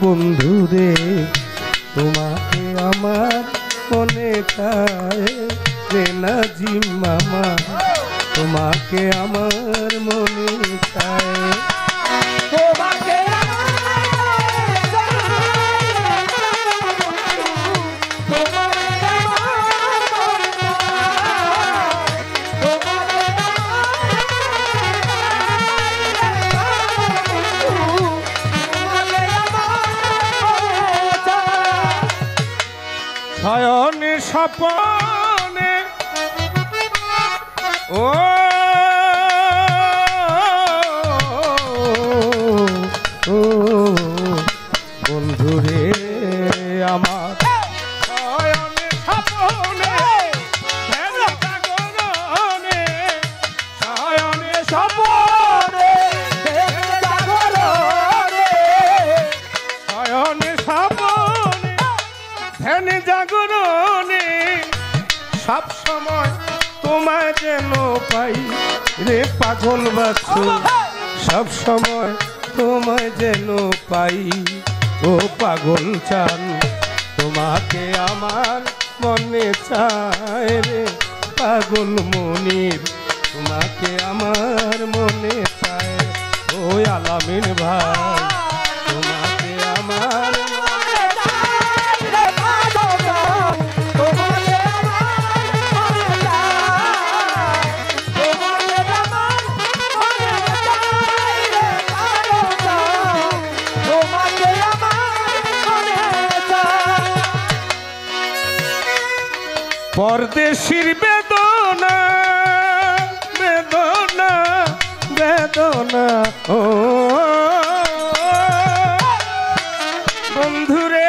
বন্ধু রে তোমাকে আমার মনে চায় রে নাজিম মামা তোমাকে আমার মনে চায় তোমাকে শয়নে স্বপনে ও বন্ধুরে আমার শয়নে স্বপনে ধ্যানে জাগরণে শয়নে স্বপনে শয়নে স্বপনে ধ্যানে জাগরণে সব সময় তোমায় যেন পাই রে পাগল বাছু সব সময় তোমায় যেন পাই ও পাগল চান তোমাকে আমার মনে চায় রে পাগল মনির তোমাকে আমার মনে চায় ও আলামিন ভাই তোমাকে আমার পরদেশির বেদনা বেদনা বেদনা ও বন্ধুরে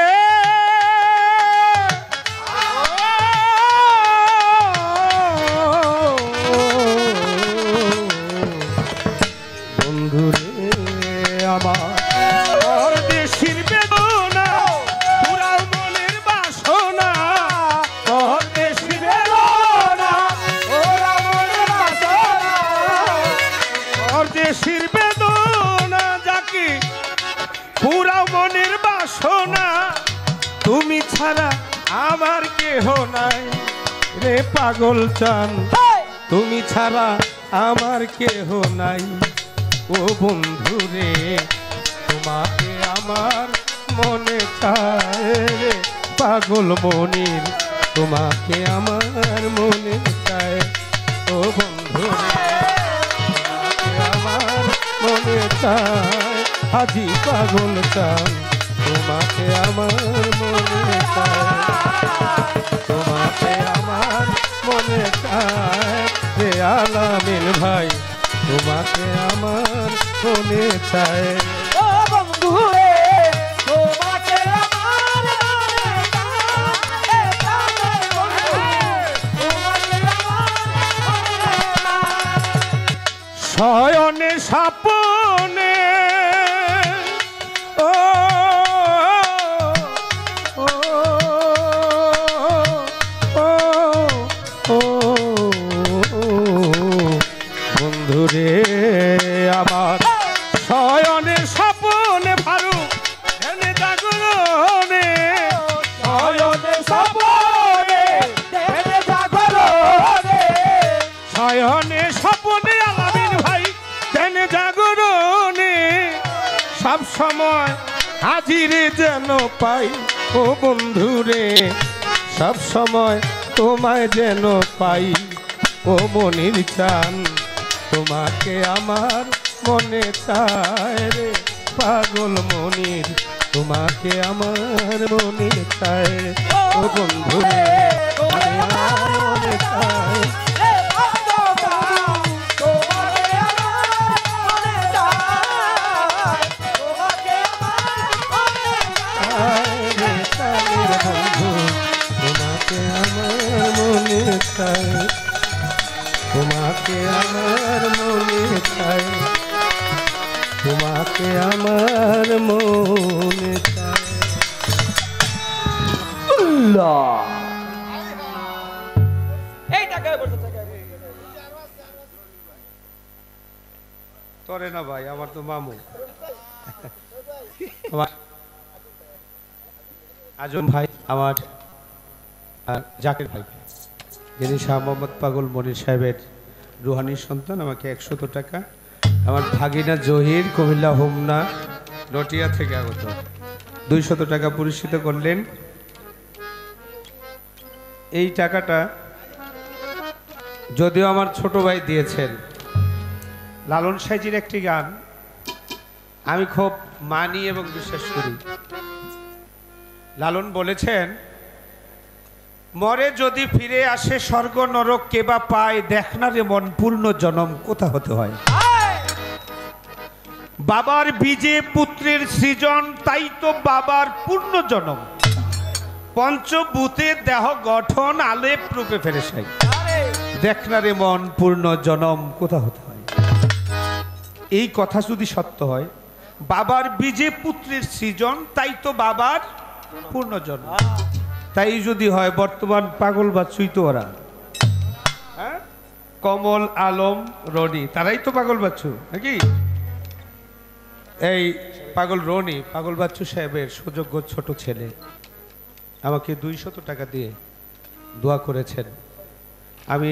বন্ধুরে আমার পরদেশির বেদনা পুরাও মনের বাসনা পরদেশির বেদনা যাকে পুরাও মনের বাসনা তুমি ছাড়া আমার কেহ নাই রে পাগল চান তুমি ছাড়া আমার কেহ নাই ও বন্ধু রে তোমাকে আমার মনে চায় রে পাগল মনির তোমাকে আমার মনে চায় ও বন্ধু রে আমার মনে চায় হাজি পাগল চান তোমাকে আমার মনে চায় তোমাকে আমার মনে চায় রে আলামিন ভাই তোমাকে আমার মনে চায় ও বন্ধু রে তোমাকে আমার মনে চায় শয়নে স্বপনে ও ও ও ও বন্ধুরে আমার শয়নে স্বপনে ফারুক ধ্যানে জাগরণে শয়নে স্বপনে ধ্যানে জাগরণে শয়নে স্বপনে আলামিন ভাই ধ্যানে জাগরণে সব সময় হাজিরে যেন পাই ও বন্ধুরে সব সময় তোমায় যেন পাই ও মনির চান তোমাকে আমার মনে চায় রে পাগল মনির তোমাকে আমার মনে চায় ও বন্ধুরে আমার মনে চায় তোমাকে আমার মনে চায় তোমাকে আমার মনে চায় তোমাকে আমার মনে চায় তোরে না ভাই আমার তো মামু আজম ভাই আমার জাকির ভাই, যিনি শাহ মোহাম্মদ পাগল মনির সাহেবের রুহানির সন্তান, আমাকে 100 টাকা, আমার ভাগিনা জহির কুমিল্লা হোমনা নটিয়া থেকে আগত 200 টাকা পুরস্কৃত করলেন। এই টাকাটা যদিও আমার ছোট ভাই দিয়েছেন। লালন সাইজির একটি গান আমি খুব মানি এবং বিশ্বাস করি। লালন বলেছেন, মরে যদি ফিরে আসে স্বর্গ নরক কেবা পায়, দেখ না রে মন পূর্ণ জনম কোথা হতে হয়। বাবার বীজে পুত্রের সৃজন, তাই তো বাবার পূর্ণ জনম। পঞ্চভূতে দেহ গঠন আলেপ রূপে ফেরেশাই, দেখ না রে মন পূর্ণ জনম কোথা হতে হয়। এই কথা যদি সত্য হয়, বাবার বীজে পুত্রের সৃজন, তাই তো বাবার পূর্ণ জন্ম। তাই যদি হয় বর্তমান পাগল বাচ্চুই তো ওরা, হ্যাঁ, কমল আলম রনি, তারাই তো পাগল বাচ্চু নাকি। এই পাগল রনি পাগল বাচ্চু সাহেবের সুযোগ্য ছোট ছেলে আমাকে 200 টাকা দিয়ে দোয়া করেছেন। আমি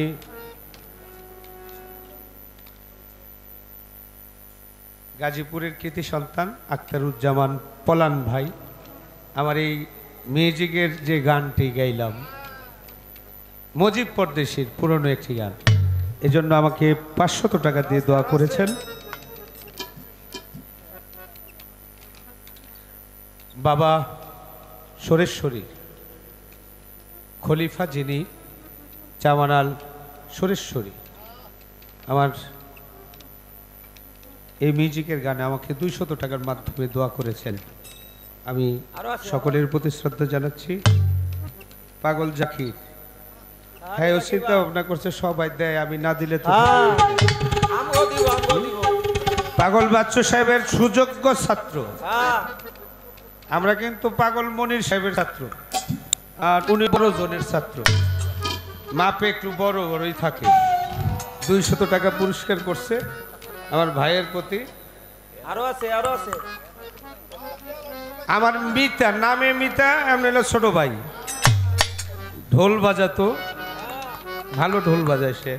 গাজীপুরের কৃতি সন্তান আখতারুজ্জামান পলান ভাই, আমার এই মিউজিকের যে গানটি গাইলাম মজিব পরদেশির পুরনো একটি গান, এজন্য আমাকে 500 টাকা দিয়ে দোয়া করেছেন। বাবা সরেশ্বরী খলিফা, যিনি চামানাল সরেশ্বরী, আমার এই মিউজিকের গানে আমাকে 200 টাকার মাধ্যমে দোয়া করেছেন। আমি সকলের প্রতি শ্রদ্ধা জানাচ্ছি। পাগল জাকির, হ্যাঁ, ও চিন্তা ভাবনা করছে সবাই দেয়, আমি না দিলে তো। পাগল বাচ্চু সাহেবের সুযোগ্য ছাত্র, আমরা কিন্তু পাগল মনির সাহেবের ছাত্র, আর উনি বড় জনের ছাত্র, মাপে একটু বড় বড়ই থাকে। 200 টাকা পুরস্কার করছে আমার ভাইয়ের প্রতি। আরো আছে আমার মিতা, নামে মিতা, এমন হলো ছোট ভাই, ঢোল বাজাতো, ভালো ঢোল বাজায় সে।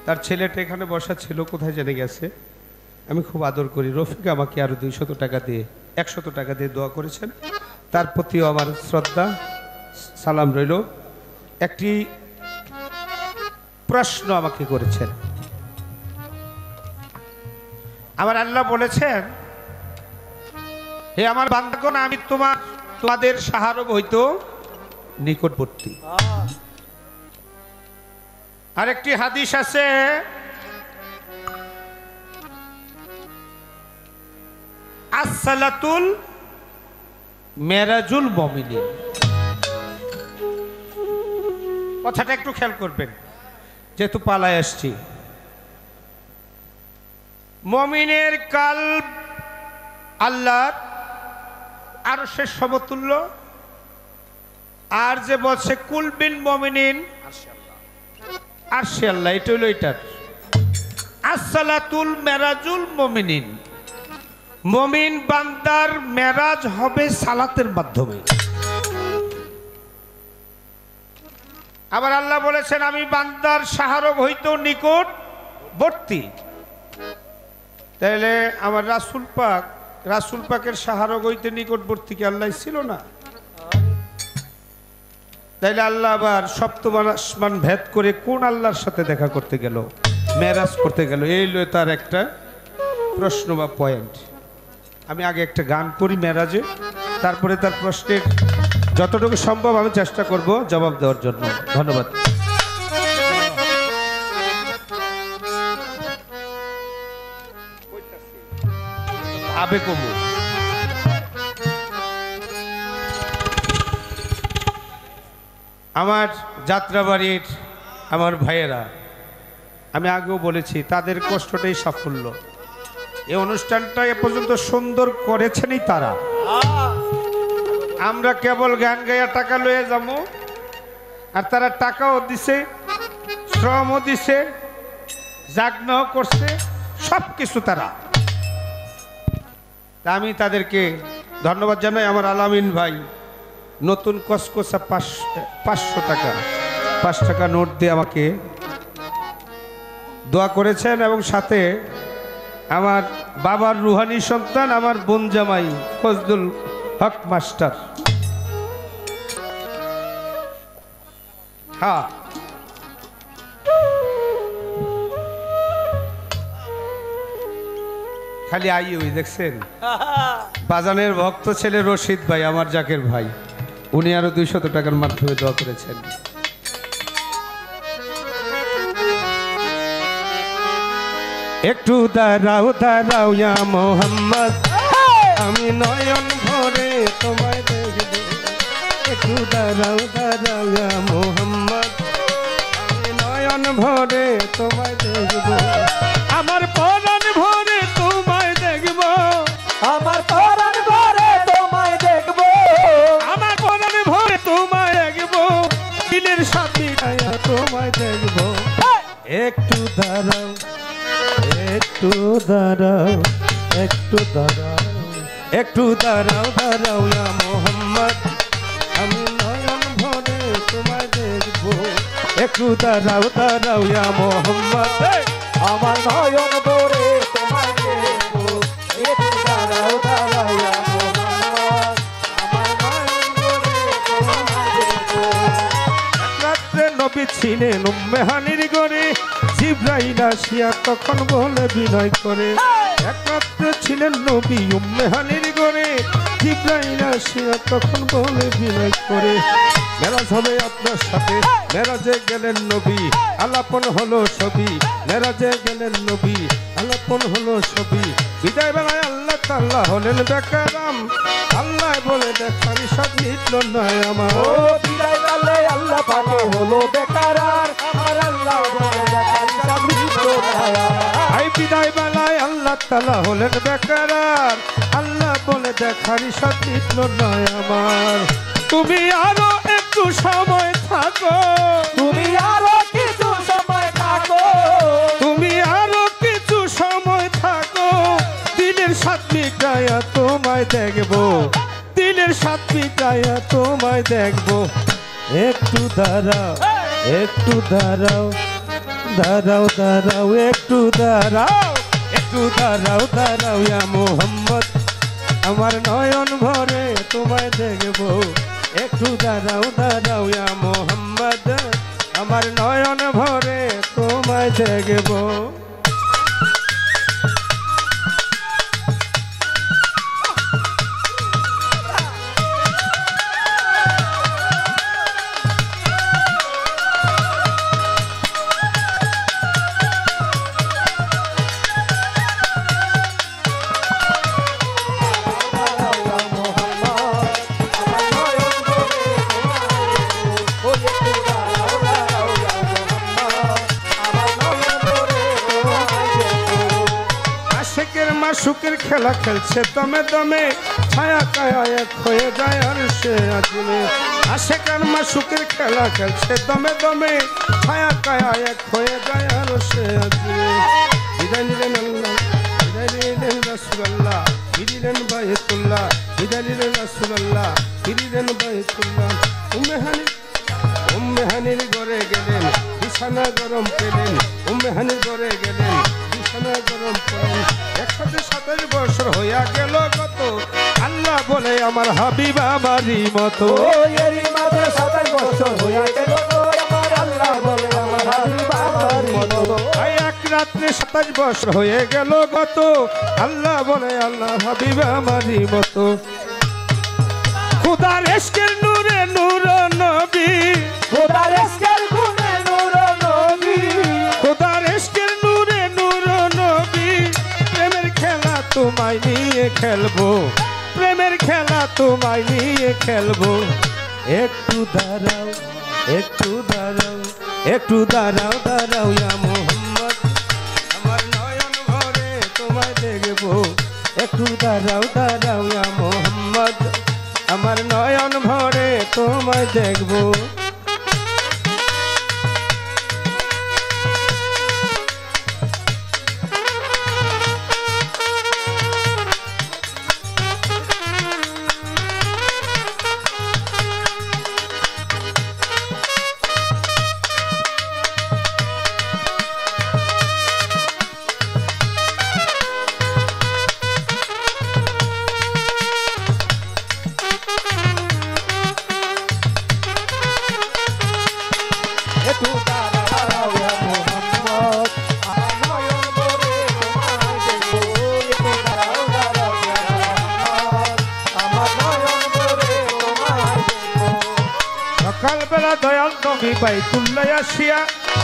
তার ছেলেটা এখানে বসা ছিল, কোথায় জেনে গেছে। আমি খুব আদর করি। রফিক আমাকে আরো 200 টাকা দিয়ে 100 টাকা দিয়ে দোয়া করেছেন, তার প্রতিও আমার শ্রদ্ধা সালাম রইল। একটি প্রশ্ন আমাকে করেছেন। আমার আল্লাহ বলেছেন, হে আমার বান্দাগণ, আমি তোমাদের সাহারব হইতো নিকটবর্তী। আরেকটি হাদিস আছে, আসসালাতুল মেরাজুল মুমিনিন। কথাটা একটু খেয়াল করবেন, যেহেতু পালায় আসছি। মুমিনের কাল্ব আল্লাহর আরশের সমতুল্য, আর যে বলছে কুলবিল মুমিনিন আরশে আল্লাহ, এটা হলো এটার আসসালাতুল মেরাজুল মুমিনিন। মুমিন বান্দার মেরাজ হবে সালাতের মাধ্যমে। আবার আল্লাহ বলেছেন, আমি বান্দার সাহারব হইতো নিকটবর্তী। তাহলে আমার রাসূল পাকের সাহারব হইতে নিকটবর্তী কি আল্লাহ ছিল না? তাইলে আল্লাহ আবার সপ্তম আসমান ভেদ করে কোন আল্লাহর সাথে দেখা করতে গেল, মেরাজ করতে গেল? এই হলো তার একটা প্রশ্ন বা পয়েন্ট। আমি আগে একটা গান করি মেরাজে, তারপরে তার প্রশ্নের যতটুকু সম্ভব আমি চেষ্টা করব জবাব দেওয়ার জন্য। ধন্যবাদ। আবেগমু আমার যাত্রাবাড়ির আমার ভাইয়েরা, আমি আগেও বলেছি, তাদের কষ্টটাই সাফল্য। এই অনুষ্ঠানটা এ পর্যন্ত সুন্দর করেছেনই তারা। আমরা কেবল গান গাইয়া টাকা লয়ে যাবো, আর তারা টাকাও দিছে, শ্রমও দিছে, যজ্ঞ করছে, সব কিছু তারা। আমি তাদেরকে ধন্যবাদ জানাই। আমার আলামিন ভাই নতুন কসকসা 500 টাকা 5 টাকা নোট দিয়ে আমাকে দোয়া করেছেন এবং সাথে আমার বাবার রুহানি সন্তান আমার বোন জামাই ফজলুল হক মাস্টার। হ্যাঁ, খালি আই ওই দেখছেন বাজানের ভক্ত ছেলে রশিদ ভাই আমার জাকের ভাই, উনি আরো 200 টাকার মাধ্যমে দোয়া করেছেন। একটু দাঁড়াও দাঁড়াও ইয়া মোহাম্মদ, আমি নয়ন ভরে তোমায় দেখব। একটু দাঁড়াও দাঁড়াও ইয়া মোহাম্মদ, আমি নয়ন ভরে তোমায় দেখব। আমার পরাণ ভরে তোমায় দেখব, আমার পরাণ ভরে তোমায় দেখবো, আমার পরাণ ভরে তোমায় দেখব, দিলের সাথে তোমায় দেখব। একটু দাঁড়াও একটু দাঁড়াও একটু দাঁড়াও একটু দাঁড়াও দাঁড়াও ইয়া মোহাম্মদ, আমি নয়ন ভরে তোমায় দেখব। একটু দাঁড়াও দাঁড়াও ইয়া মোহাম্মদ, আমার নয়ন ভরে তোমায় দেখবো। একটু দাঁড়াও দাঁড়াও ইয়া মোহাম্মদ, আমার নয়ন ভরে তোমায় দেখবো। রাত্রে নবী ছিলেন উম্মে হানির ঘরে, জিবরাইল আসিয়া তখন বলে বিনয় করে। এক রাত্রে ছিলেন নবী উম্মে হানির ঘরে, জিবরাইল আসিয়া তখন বলে বিনয় করে। মেরাজ হবে আপনার সাথে, মেরাজে গেলেন নবী, আলাপন হলো ছবি। মেরাজে গেলেন নবী, আলাপন হলো ছবি। বিদায় বেলায় আল্লাহ তাআলা হলেন বেকারাম, আল্লাহ বলে দেখার সব মিটল নয় আমার। ও বিদায় কালে আল্লাহ পাকে হলো বেকারার, আমার আল্লাহ বলে দেখার সব মিটল না। আই বিদায় বেলায় আল্লাহ তাআলা হলেন বেকারার, আল্লাহ বলে দেখার সব মিটল নয় আমার। তুমি আরো একটু সময় থাকো, তুমি আরো কিছু সময় থাকো, তুমি আরো কিছু সময় থাকো, দিলের সাথ মিটাইয়া তোমায় দেখবো, দিলের সাথ মিটাইয়া তোমায় দেখবো। একটু দাঁড়াও একটু দাঁড়াও দাঁড়াও দাঁড়াও একটু দাঁড়াও একটু দাঁড়াও দাঁড়াও ইয়া মোহাম্মদ, আমার নয়ন ভরে তোমায় দেখবো। একটু দাঁড়াও দাঁড়াও ইয়া মোহাম্মদ, আমার নয়ন ভরে তোমায় দেখবো। সুখের খেলা খেলছে দমে দমে, ছায়া কায়া এক হয়ে যায় আর সে আজমে। আশেকার মা সুখের খেলা খেলছে দমে দমে, ছায়া কায়া এক হয়ে যায় আর সে আজমে। বিদায় নিলেন আল্লাহ, বিদায় নিলেন রাসূলুল্লাহ, ফিরিলেন বাইতুল্লাহ, বিদায় নিলেন রাসূলুল্লাহ, ফিরিলেন বাইতুল্লাহ। উম্মে হানির ঘরে গেলেন, বিছানা গরম পেলেন। উম্মে হানির ঘরে গেলেন, বিছানা গরম পেলেন। 127 বছর হইয়া গেল কত, আল্লাহ বলে আমার হাবিব আমারই মতো। ও এরই মাঝে 27 বছর হইয়া গেল, আমার আল্লাহ বলে আমার হাবিব আমারই মতো। আই এক রাত্রে 27 বছর হয়ে গেল কত, আল্লাহ বলে আল্লাহ হাবিব আমারই মতো। খুদার ইশকের নূরে নূর নবী, খোদার ইশকের গুণে নূর নবী, খুদার ইশকের নূরে নূর নবী। প্রেমের খেলা তোমায় নিয়ে খেলবো, প্রেমের খেলা তোমায় নিয়ে খেলবো। একটু দাঁড়াও একটু দাঁড়াও একটু দাঁড়াও দাঁড়াও ইয়া মোহাম্মদ, আমার নয়ন ভরে তোমায় দেখবো। একটু দাঁড়াও দাঁড়াও ইয়া মোহাম্মদ, আমার নয়ন ভরে তোমায় দেখবো। নবী বাইতুল্লাহ আসিয়া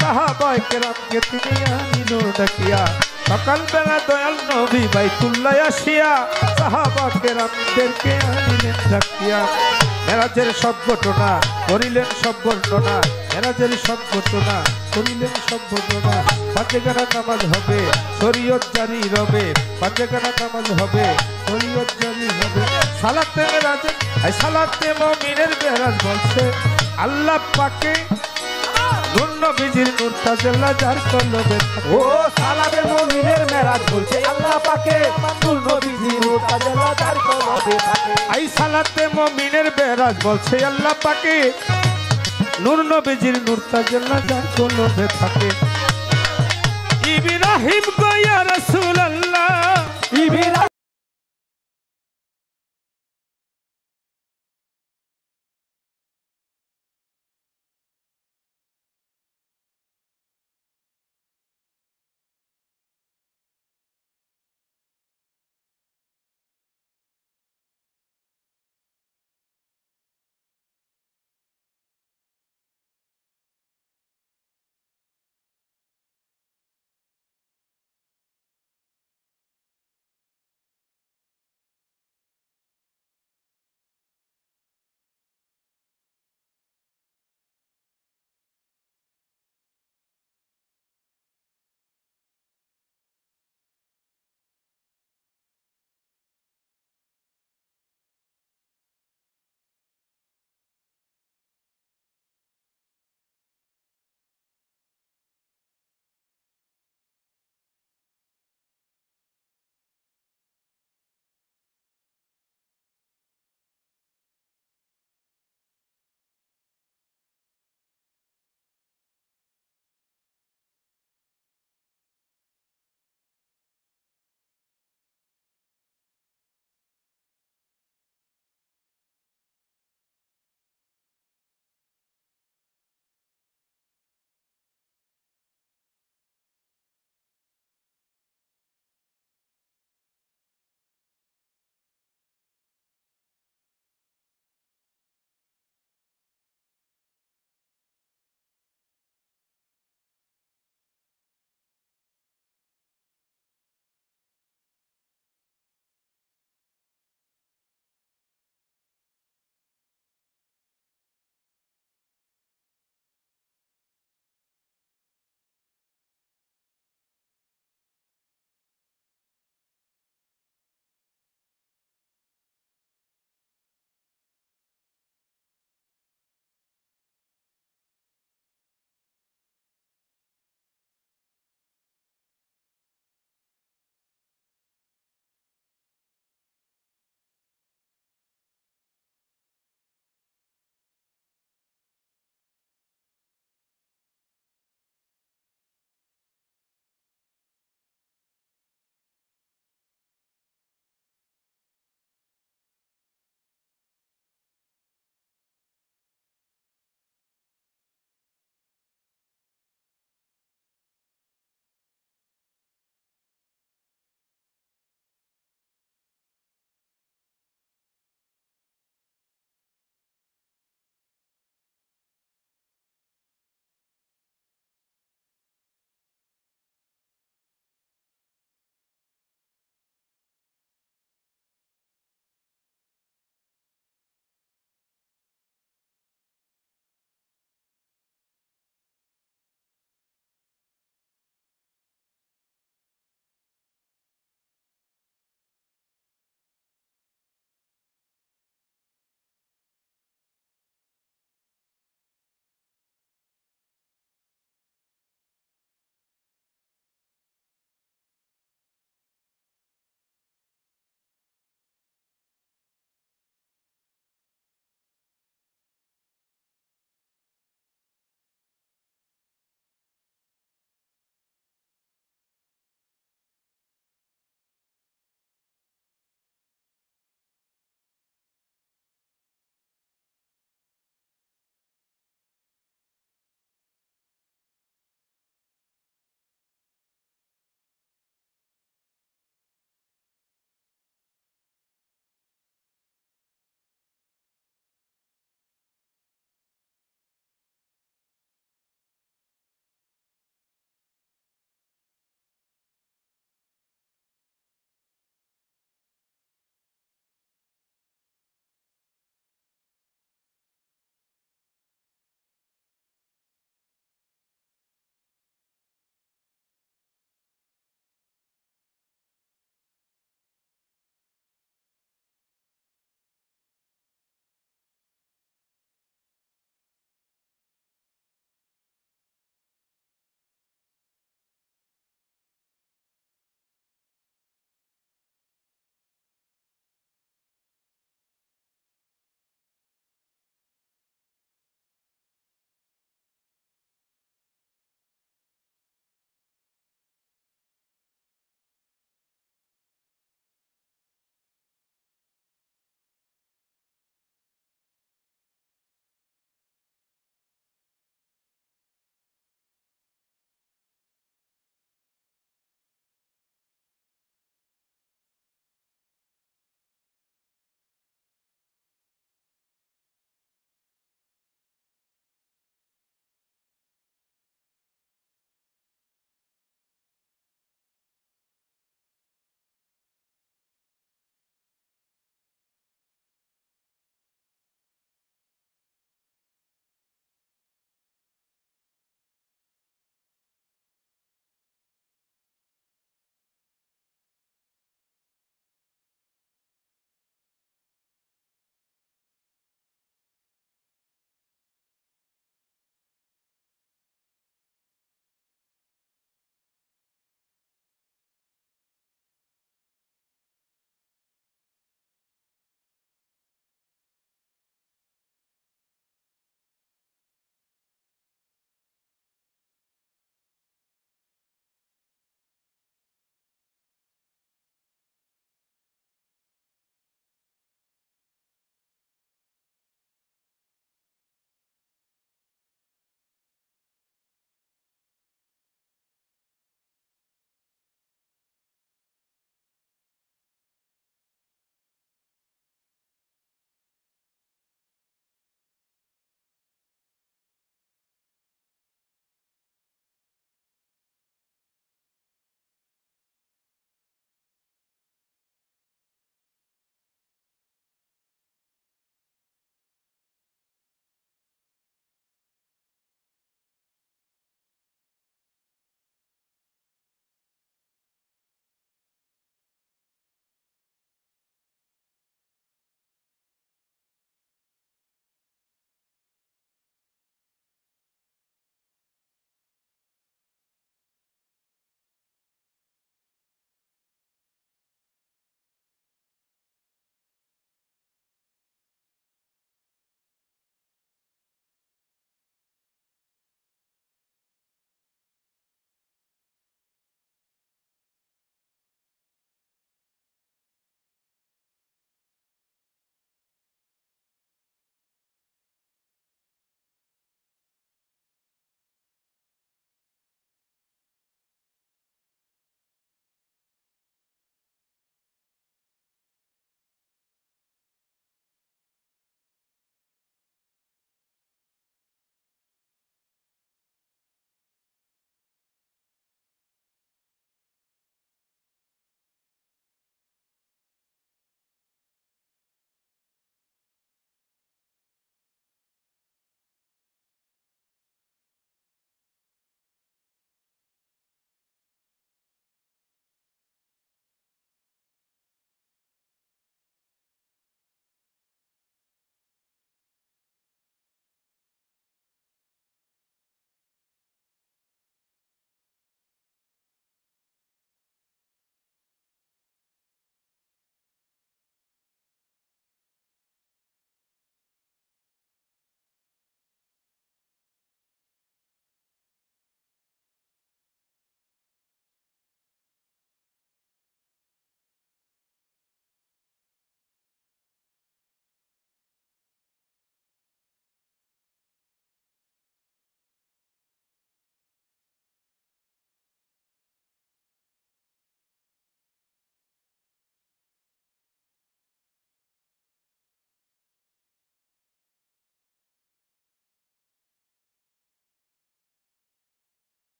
সাহাবায়ে কেরামকে তিনি আনিল ডাকিয়া সকাল বেলা দয়াল নবী বাইতুল্লাহ আসিয়া সাহাবা কেরামদেরকে আনিলেন ডাকিয়া মেরাজের সব ঘটনা করিলেন সব বর্ণনা মেরাজের সব ঘটনা করিলেন সব ঘটনা পাঁচেগানা নামাজ হবে শরীয়ত জারি রবে পাঁচেগানা নামাজ হবে শরীয়ত জারি হবে সালাতে মেরাজে এই সালাতে মুমিনের মেরাজ বলছে আল্লাহ পাকে নূর নবীজির নূর তাজাল্লা যার কলবে ও সালাতে মুমিনের মেরাজ বলছে আল্লাহ পাকে নূর নবীজি নূর তাজাল্লা যার কলবে থাকে এই সালাতে মুমিনের মেরাজ বলছে আল্লাহ পাকে নূর নবীজির নূর তাজাল্লা যার কলবে থাকে ইব্রাহিম গো ইয়া রাসূলুল্লাহ ইব্রাহিম